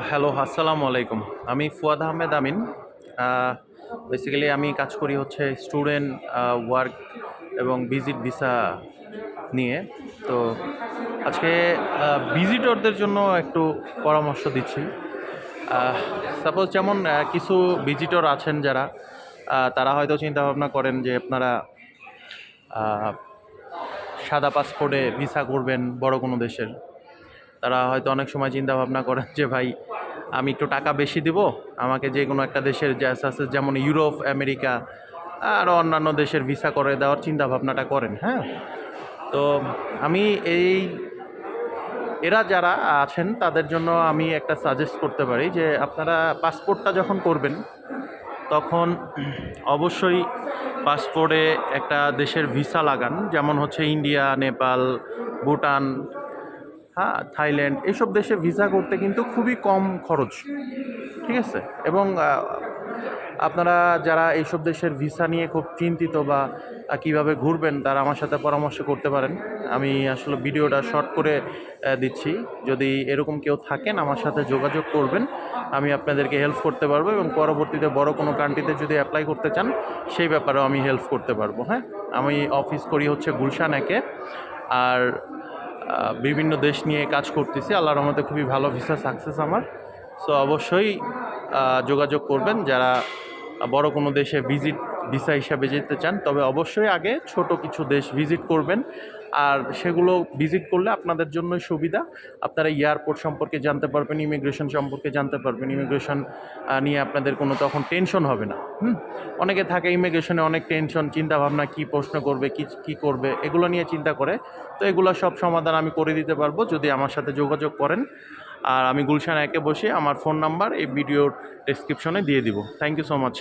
Hello, আসসালামু আলাইকুম। আমি ফুয়াদ আহমেদ আমিন। বেসিক্যালি আমি কাজ করি হচ্ছে স্টুডেন্ট ওয়ার্ক এবং ভিজিট ভিসা নিয়ে। তো আজকে ভিজিটরদের জন্য একটু পরামর্শ দিচ্ছি। সাপোজ যেমন কিছু ভিজিটর আছেন যারা তারা হয়তো চিন্তাভাবনা করেন যে আপনারা আহ, সাদা পাসপোর্টে ভিসা করবেন বড় কোনো দেশের। তারা হয়তো অনেক সময় চিন্তা ভাবনা করেন যে ভাই আমি একটু টাকা বেশি দিব, আমাকে যে কোনো একটা দেশের আছে যেমন ইউরোপ, আমেরিকা আরও অন্যান্য দেশের ভিসা করে দেওয়ার চিন্তা ভাবনাটা করেন। হ্যাঁ, তো আমি এরা যারা আছেন তাদের জন্য আমি একটা সাজেস্ট করতে পারি যে আপনারা পাসপোর্টটা যখন করবেন তখন অবশ্যই পাসপোর্টে একটা দেশের ভিসা লাগান, যেমন হচ্ছে ইন্ডিয়া, নেপাল, ভুটান, হ্যাঁ, থাইল্যান্ড, এসব দেশে ভিসা করতে কিন্তু খুবই কম খরচ। ঠিক আছে? এবং আপনারা যারা এইসব দেশের ভিসা নিয়ে খুব চিন্তিত বা কিভাবে ঘুরবেন তারা আমার সাথে পরামর্শ করতে পারেন। আমি আসলে ভিডিওটা শর্ট করে দিচ্ছি। যদি এরকম কেউ থাকেন আমার সাথে যোগাযোগ করবেন, আমি আপনাদেরকে হেল্প করতে পারবো এবং পরবর্তীতে বড় কোনো কান্ট্রিতে যদি অ্যাপ্লাই করতে চান সেই ব্যাপারেও আমি হেল্প করতে পারবো। হ্যাঁ, আমি অফিস করি হচ্ছে গুলশান একে। আর বিভিন্ন দেশ নিয়ে কাজ করতেছি, আল্লাহর রহমতে খুবই ভালো ভিসা সাকসেস আমার। সো অবশ্যই যোগাযোগ করবেন যারা বড় কোনো দেশে ভিসা হিসাবে যেতে চান। তবে অবশ্যই আগে ছোট কিছু দেশ ভিজিট করবেন, আর সেগুলো ভিজিট করলে আপনাদের জন্যই সুবিধা। আপনারা এয়ারপোর্ট সম্পর্কে জানতে পারবেন, ইমিগ্রেশন সম্পর্কে জানতে পারবেন। ইমিগ্রেশন নিয়ে আপনাদের কোনো তখন টেনশন হবে না। অনেকে থাকে ইমিগ্রেশনে অনেক টেনশন, চিন্তাভাবনা, কী প্রশ্ন করবে, কী করবে, এগুলো নিয়ে চিন্তা করে। তো এগুলো সব সমাধান আমি করে দিতে পারবো যদি আমার সাথে যোগাযোগ করেন। আর আমি গুলশান একে বসে, আমার ফোন নাম্বার এই ভিডিওর ডেসক্রিপশনে দিয়ে দিব। Thank you so much.